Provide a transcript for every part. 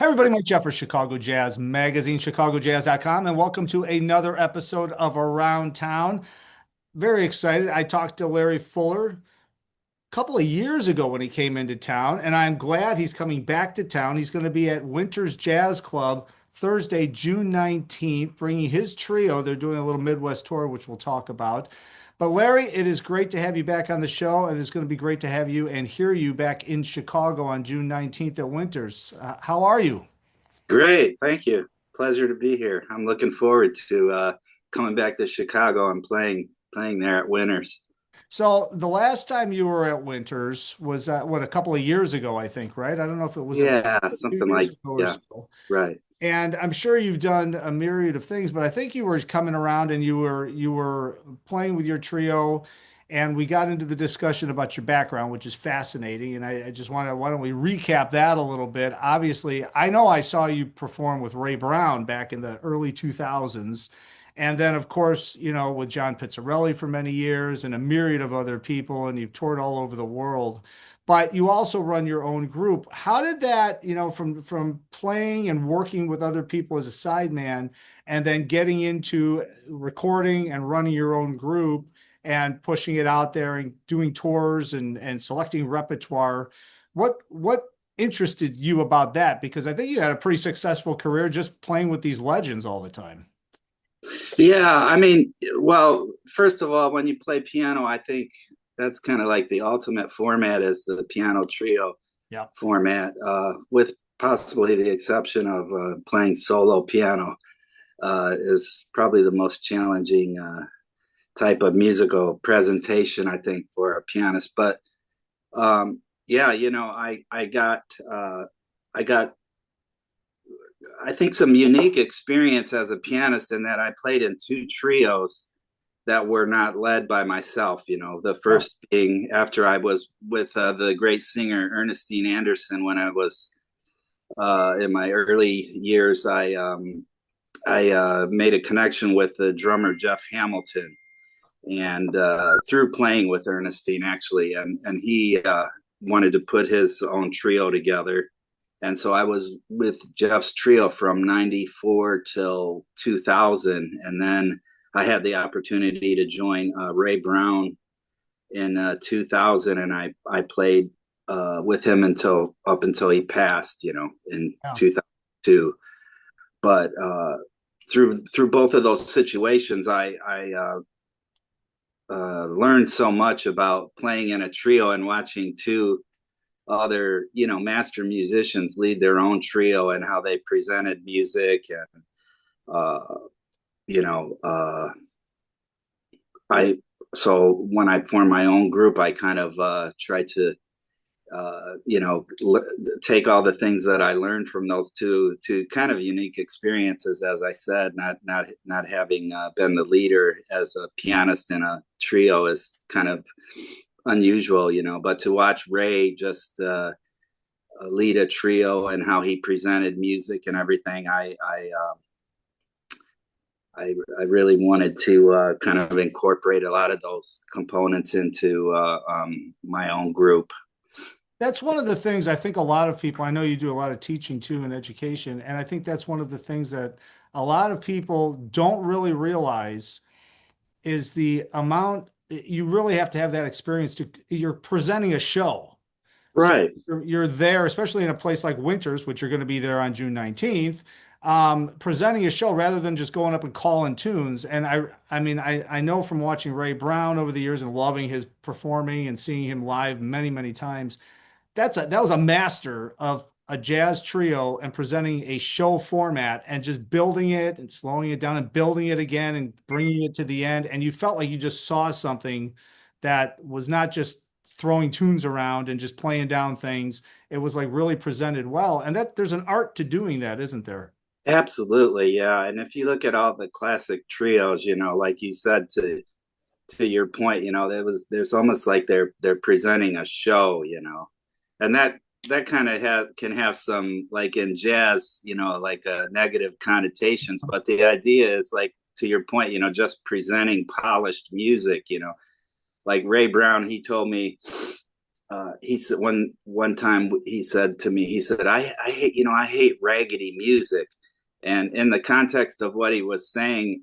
Everybody, Mike Jeff for Chicago Jazz Magazine, ChicagoJazz.com, and welcome to another episode of Around Town. Very excited. I talked to Larry Fuller a couple of years ago when he came into town, and I'm glad he's coming back to town. He's going to be at Winter's Jazz Club Thursday, June 19th, bringing his trio. They're doing a little Midwest tour, which we'll talk about. But Larry, it is great to have you back on the show, and it's going to be great to have you and hear you back in Chicago on June 19th at Winters. How are you? Great, thank you. Pleasure to be here. I'm looking forward to coming back to Chicago and playing there at Winners. So the last time you were at Winters was what, a couple of years ago, I think, right? I don't know if it was a Yeah, few something years like ago or yeah, so. right. And I'm sure you've done a myriad of things, but I think you were coming around and you were playing with your trio, and we got into the discussion about your background, which is fascinating. And I just want to, why don't we recap that a little bit? Obviously, I know I saw you perform with Ray Brown back in the early 2000s. And then, of course, with John Pizzarelli for many years and a myriad of other people, and you've toured all over the world, but you also run your own group. How did that, from playing and working with other people as a sideman, and then getting into recording and running your own group and pushing it out there and doing tours and selecting repertoire? What interested you about that? Because I think you had a pretty successful career just playing with these legends all the time. Yeah, I mean, well, first of all, when you play piano, I think that's kind of like the ultimate format is the piano trio Yeah. format, with possibly the exception of playing solo piano, is probably the most challenging type of musical presentation, I think, for a pianist. But yeah, I got I think some unique experience as a pianist in that I played in two trios that were not led by myself. The Oh, first being after I was with the great singer Ernestine Anderson when I was in my early years. I made a connection with the drummer Jeff Hamilton, and through playing with Ernestine actually, and he wanted to put his own trio together. And so I was with Jeff's trio from 94 till 2000. And then I had the opportunity to join Ray Brown in 2000. And I played with him up until he passed, in yeah. 2002. But through both of those situations, I learned so much about playing in a trio and watching two other master musicians lead their own trio and how they presented music. And uh you know I so when I formed my own group, I kind of tried to take all the things that I learned from those two kind of unique experiences. As I said, not having been the leader as a pianist in a trio is kind of unusual, but to watch Ray just lead a trio and how he presented music and everything, I really wanted to kind of incorporate a lot of those components into my own group. That's one of the things I think a lot of people, I know you do a lot of teaching too in education, and I think that's one of the things that a lot of people don't really realize is the amount you really have to have that experience to, you're presenting a show. So Right. you're there, especially in a place like Winters, which you're going to be there on June 19th, presenting a show rather than just going up and calling tunes. And I mean, I know from watching Ray Brown over the years and loving his performing and seeing him live many, many times, that was a master of a jazz trio and presenting a show format and just building it and slowing it down and building it again and bringing it to the end. And you felt like you just saw something that was not just throwing tunes around and just playing down things. It was like really presented well. And that there's an art to doing that, isn't there? Absolutely, yeah. And if you look at all the classic trios, like you said, to your point, there's almost like they're presenting a show, and that kind of can have some, like in jazz, like negative connotations. But the idea is, like, to your point, just presenting polished music. Like Ray Brown, he told me he said one time he said to me, he said, I hate, I hate raggedy music. And in the context of what he was saying,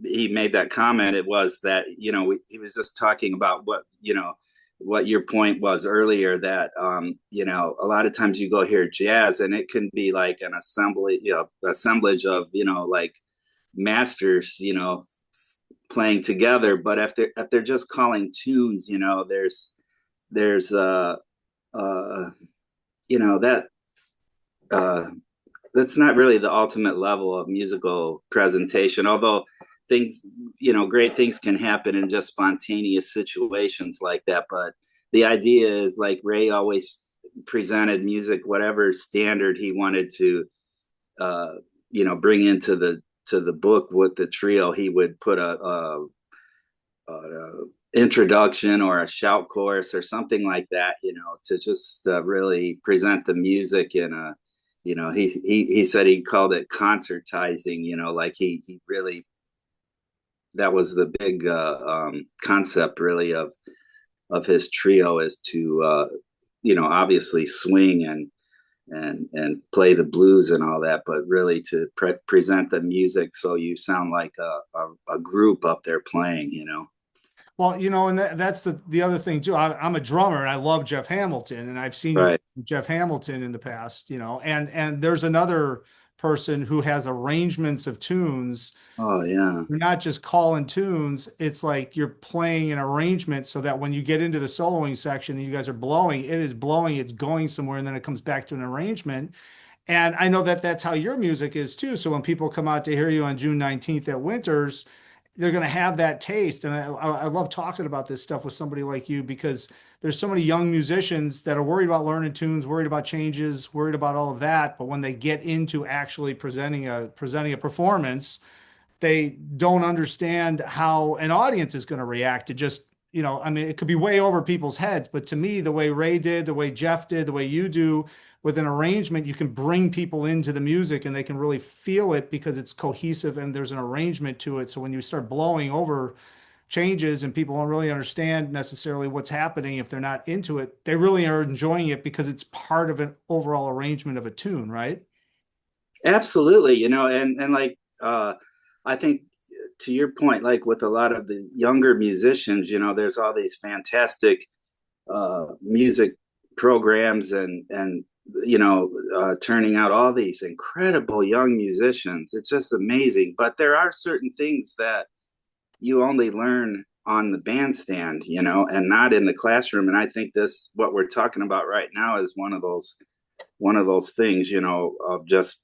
he made that comment. It was that, he was just talking about what your point was earlier, that, a lot of times you go hear jazz and it can be like an assemblage of, like masters, playing together. But if they're just calling tunes, there's uh that uh that's not really the ultimate level of musical presentation, although things, great things can happen in just spontaneous situations like that. But the idea is, like, Ray always presented music whatever standard he wanted to uh bring into the book with the trio. He would put a introduction or a shout chorus or something like that, to just really present the music in a, he said he called it concertizing, like he really, that was the big concept really of his trio, is to obviously swing and play the blues and all that, but really to present the music so you sound like a group up there playing, Well, and that's the other thing too. I'm a drummer and I love Jeff Hamilton, and I've seen you play Right. with Jeff Hamilton in the past, and there's another person who has arrangements of tunes. Oh yeah. You're not just calling tunes, it's like you're playing an arrangement so that when you get into the soloing section and you guys are blowing, it is blowing, it's going somewhere, and then it comes back to an arrangement. And I know that that's how your music is too. So when people come out to hear you on June 19th at Winters, they're going to have that taste. And I love talking about this stuff with somebody like you, because there's so many young musicians that are worried about learning tunes, worried about changes, worried about all of that. But when they get into actually presenting a performance, they don't understand how an audience is going to react to just, I mean, it could be way over people's heads, but to me, the way Ray did, the way Jeff did, the way you do with an arrangement, you can bring people into the music and they can really feel it because it's cohesive and there's an arrangement to it. So when you start blowing over changes and people don't really understand necessarily what's happening, if they're not into it, they really are enjoying it because it's part of an overall arrangement of a tune, right? Absolutely, and like I think, to your point, like with a lot of the younger musicians, there's all these fantastic music programs and turning out all these incredible young musicians. It's just amazing. But there are certain things that you only learn on the bandstand, and not in the classroom. And I think this, what we're talking about right now, is one of those things, of just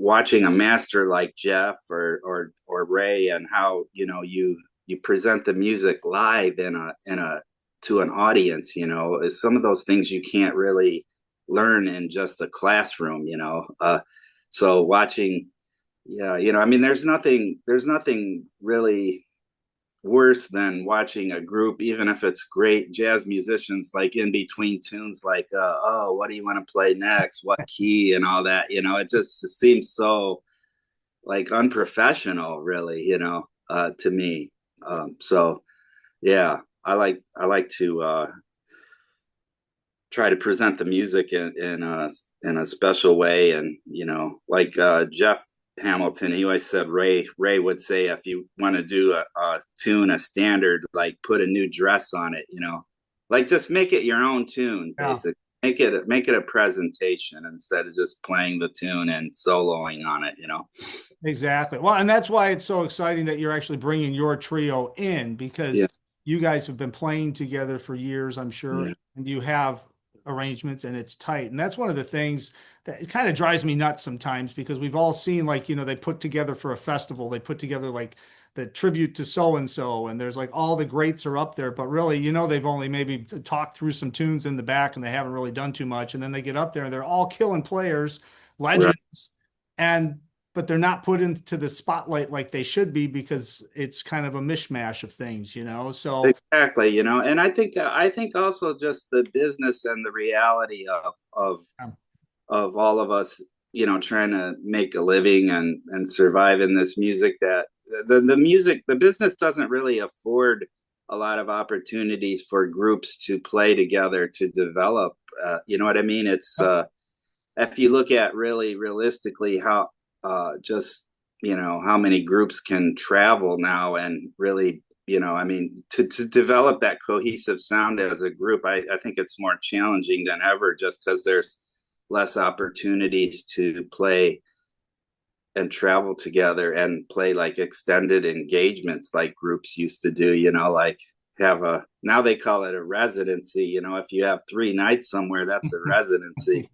watching a master like Jeff or Ray, and how you present the music live in a to an audience, is some of those things you can't really learn in just a classroom, so watching, yeah, I mean, there's nothing really worse than watching a group, even if it's great jazz musicians, like in between tunes, like, oh, what do you want to play next? What key and all that? It just seems so like unprofessional, really, to me. So yeah, I like to try to present the music in a special way, and like Jeff Hamilton, he always said, Ray would say, if you want to do a tune, a standard, like put a new dress on it, like just make it your own tune, Yeah. basically. Make it a presentation instead of just playing the tune and soloing on it, Exactly. Well, and that's why it's so exciting that you're actually bringing your trio in, Yeah, because you guys have been playing together for years, I'm sure, yeah, and you have arrangements and it's tight. And that's one of the things that it kind of drives me nuts sometimes, because we've all seen, like, they put together for a festival, they put together like the tribute to so and so, and there's like all the greats are up there, but really, they've only maybe talked through some tunes in the back and they haven't really done too much. And then they get up there and they're all killing players, right. legends. And but they're not put into the spotlight like they should be, because it's kind of a mishmash of things. So Exactly, and I think also just the business and the reality of all of us, trying to make a living and survive in this music, that the business doesn't really afford a lot of opportunities for groups to play together to develop. You know what I mean? It's if you look at really realistically how just how many groups can travel now and really I mean to develop that cohesive sound as a group, I think it's more challenging than ever just because there's less opportunities to play and travel together and play like extended engagements like groups used to do, like have a, now they call it a residency, if you have 3 nights somewhere, that's a residency.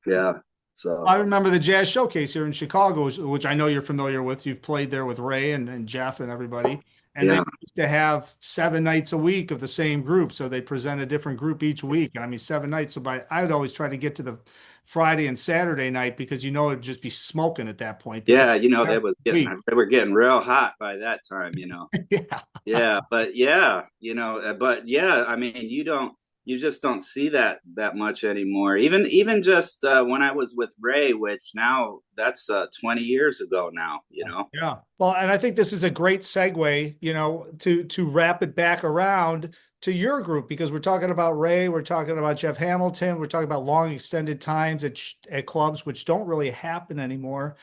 Yeah. I So, remember the Jazz Showcase here in Chicago, which I know you're familiar with. You've played there with Ray and Jeff and everybody. And they yeah. used to have 7 nights a week of the same group. So they present a different group each week. And I mean, 7 nights. So I'd always try to get to the Friday and Saturday night because it'd just be smoking at that point. But Yeah. week. They were getting real hot by that time. Yeah. Yeah, but yeah, I mean, you just don't see that much anymore. Even just when I was with Ray, which now that's 20 years ago now. Yeah. Well, and I think this is a great segue, to wrap it back around to your group because we're talking about Ray, we're talking about Jeff Hamilton, we're talking about long extended times at clubs, which don't really happen anymore.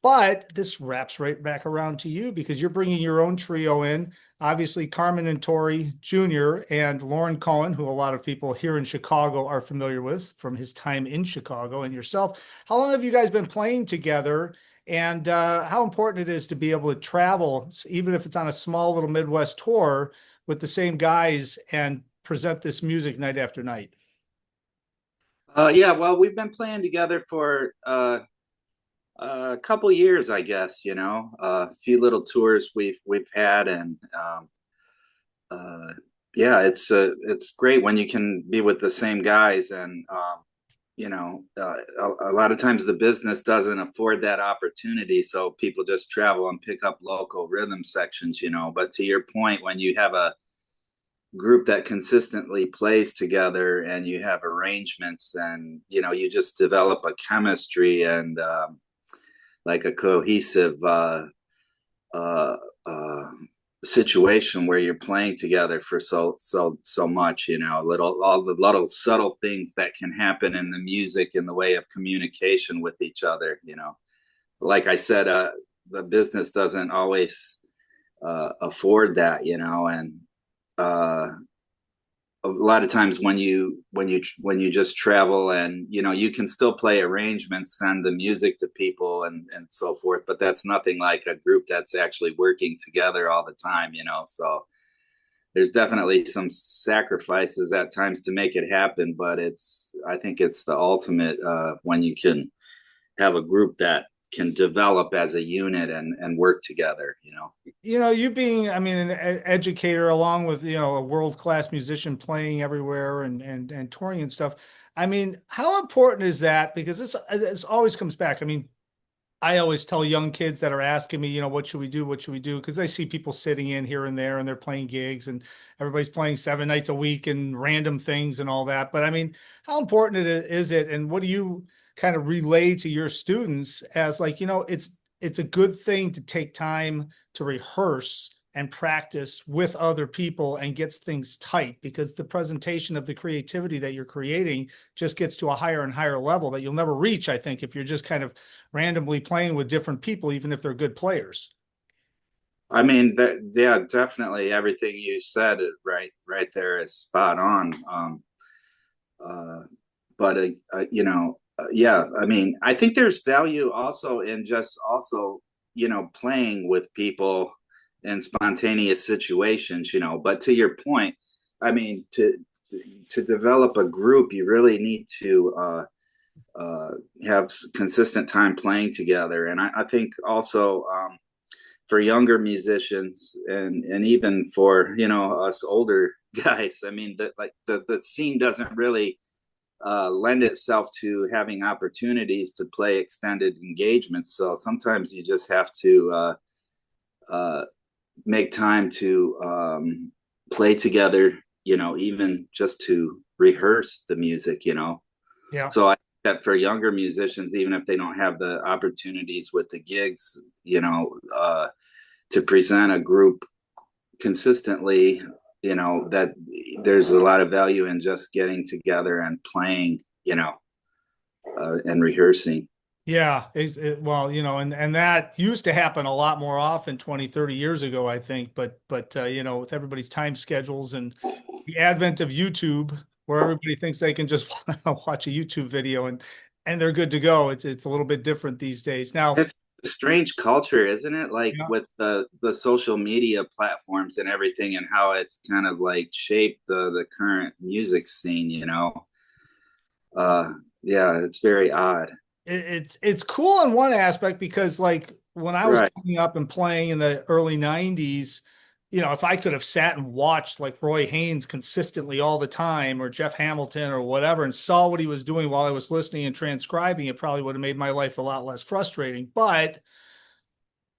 But this wraps right back around to you because you're bringing your own trio in. Obviously, Carmen and Tori Jr. and Lauren Cohen, who a lot of people here in Chicago are familiar with from his time in Chicago, and yourself. How long have you guys been playing together? And how important it is to be able to travel, even if it's on a small little Midwest tour with the same guys and present this music night after night. Yeah, well, we've been playing together for a couple years, I guess. A few little tours we've had, and uh, yeah, it's great when you can be with the same guys, and a lot of times the business doesn't afford that opportunity, so people just travel and pick up local rhythm sections. But to your point, when you have a group that consistently plays together and you have arrangements and you just develop a chemistry and like a cohesive uh, uh, situation where you're playing together for so much, all the little subtle things that can happen in the music in the way of communication with each other. Like I said, the business doesn't always afford that. And uh, a lot of times when you just travel and you can still play arrangements, send the music to people and so forth, but that's nothing like a group that's actually working together all the time. So there's definitely some sacrifices at times to make it happen, but I think it's the ultimate when you can have a group that can develop as a unit and work together. You being, I mean, an educator along with, a world-class musician playing everywhere and touring and stuff. I mean, how important is that? Because it's always comes back. I mean, I always tell young kids that are asking me, what should we do? What should we do? Because I see people sitting in here and there and they're playing gigs and everybody's playing 7 nights a week and random things and all that. But I mean, how important is it? And what do you kind of relay to your students as like, it's a good thing to take time to rehearse and practice with other people and gets things tight because the presentation of the creativity that you're creating just gets to a higher and higher level that you'll never reach, I think, if you're just kind of randomly playing with different people, even if they're good players. I mean, yeah, definitely everything you said right there is spot on. Uh, but yeah, I mean, I think there's value also in just also playing with people in spontaneous situations. But to your point, I mean, to develop a group, you really need to have consistent time playing together, and I think also for younger musicians and even for us older guys, I mean, the scene doesn't really lend itself to having opportunities to play extended engagements. So sometimes you just have to make time to play together, even just to rehearse the music. Yeah. So I think that for younger musicians, even if they don't have the opportunities with the gigs, to present a group consistently, that there's a lot of value in just getting together and playing, and rehearsing. Yeah, well, and that used to happen a lot more often 20, 30 years ago, I think. But with everybody's time schedules and the advent of YouTube, where everybody thinks they can just watch a YouTube video and they're good to go. It's a little bit different these days. Now, It's a strange culture, isn't it? Like yeah, with the social media platforms and everything, and how it's kind of like shaped the current music scene. Uh, yeah, it's very odd. it's cool in one aspect because like when I was Right. coming up and playing in the early 90s, if I could have sat and watched like Roy Haynes consistently all the time or Jeff Hamilton or whatever and saw what he was doing while I was listening and transcribing, it probably would have made my life a lot less frustrating. But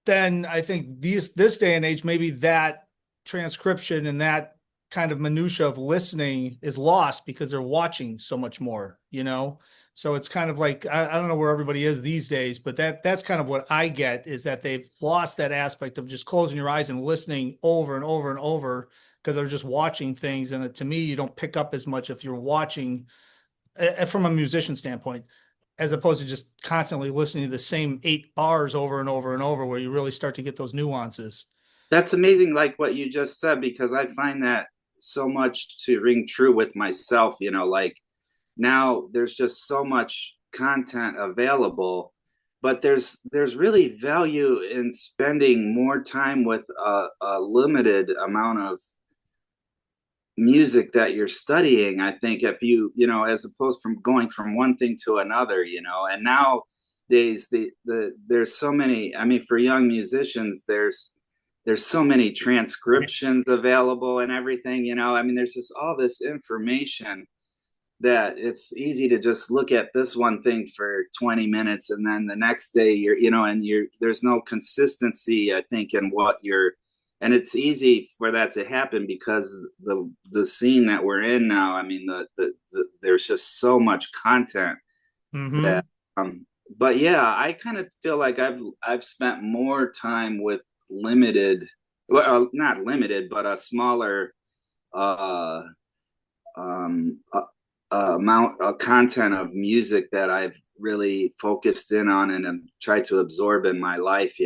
then I think this day and age, maybe that transcription and that kind of minutia of listening is lost because they're watching so much more. So it's kind of like I don't know where everybody is these days, but that's kind of what I get is that they've lost that aspect of just closing your eyes and listening over and over and over because they're just watching things. And to me, you don't pick up as much if you're watching from a musician standpoint as opposed to just constantly listening to the same 8 bars over and over and over, where you really start to get those nuances. That's amazing, like what you just said, because I find that so much to ring true with myself. Like now there's just so much content available, but there's really value in spending more time with a limited amount of music that you're studying. I think if as opposed from going from one thing to another. And nowadays there's so many, I mean, for young musicians, there's so many transcriptions available and everything. I mean, there's just all this information that it's easy to just look at this one thing for 20 minutes and then the next day there's no consistency, I think, in what you're, and it's easy for that to happen because the scene that we're in now, I mean, there's just so much content Mm-hmm. that but yeah, I kind of feel like I've spent more time with limited, well, not limited, but a smaller uh uh, amount of content of music that I've really focused in on and tried to absorb in my life.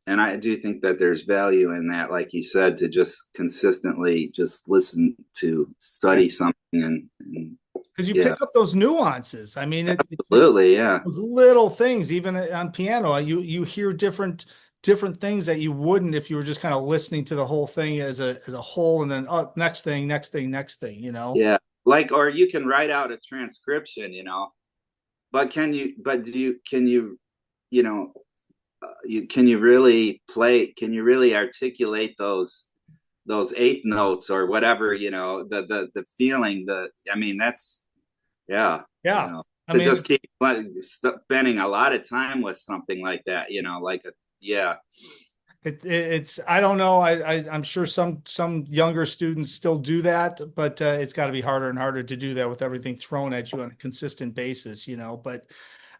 And I do think that there's value in that, like you said, to just consistently just listen to Yeah, study something and because you yeah, pick up those nuances. I mean, it's absolutely, yeah, those little things. Even on piano, you hear different things that you wouldn't if you were just kind of listening to the whole thing as a whole, and then next thing, next thing, next thing. yeah. Like, or you can write out a transcription, but can you, you know, can you really play? Can you really articulate those eighth notes or whatever? The feeling. I mean, that's yeah. Yeah, I To mean, just keep spending a lot of time with something like that. Like a yeah. it's I don't know. I'm sure some younger students still do that, but it's got to be harder and harder to do that with everything thrown at you on a consistent basis. But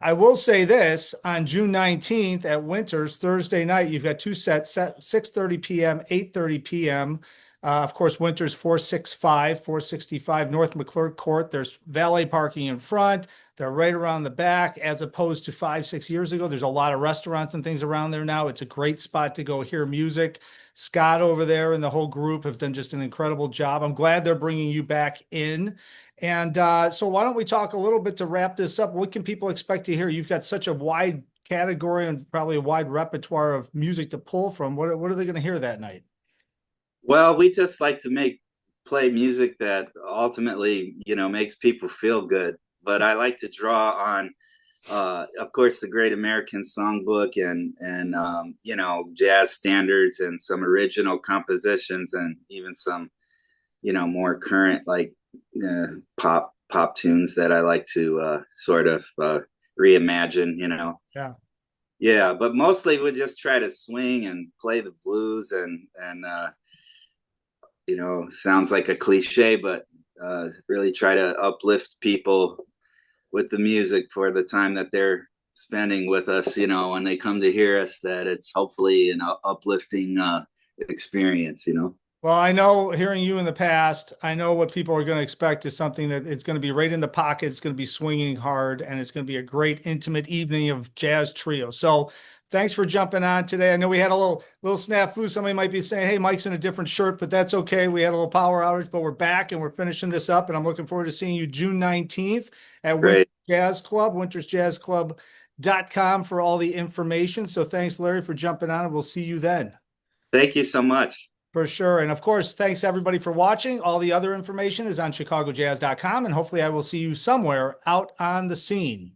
I will say this, on June 19th at Winters, Thursday night, you've got two sets, set 6:30 p.m., 8:30 p.m. Of course, Winters 465 North McClurg Court. There's valet parking in front. They're right around the back, as opposed to 5, 6 years ago. There's a lot of restaurants and things around there now. It's a great spot to go hear music. Scott over there and the whole group have done just an incredible job. I'm glad they're bringing you back in. And so, why don't we talk a little bit to wrap this up? What can people expect to hear? You've got such a wide category and probably a wide repertoire of music to pull from. What are they going to hear that night? Well, we just like to play music that ultimately, makes people feel good. But I like to draw on, of course, the Great American Songbook and jazz standards and some original compositions and even some more current like pop tunes that I like to sort of reimagine. Yeah. Yeah, but mostly we just try to swing and play the blues and sounds like a cliche, but really try to uplift people with the music for the time that they're spending with us. When they come to hear us, that it's hopefully an uplifting experience. Well, I know hearing you in the past, I know what people are going to expect is something that it's going to be right in the pocket. It's going to be swinging hard, and it's going to be a great intimate evening of jazz trio. So thanks for jumping on today. I know we had a little snafu. Somebody might be saying, "Hey, Mike's in a different shirt," but that's okay. We had a little power outage, but we're back and we're finishing this up. And I'm looking forward to seeing you June 19th at Winter Great. Jazz Club, wintersjazzclub.com for all the information. So thanks, Larry, for jumping on, and we'll see you then. Thank you so much. For sure. And of course, thanks everybody for watching. All the other information is on chicagojazz.com, and hopefully I will see you somewhere out on the scene.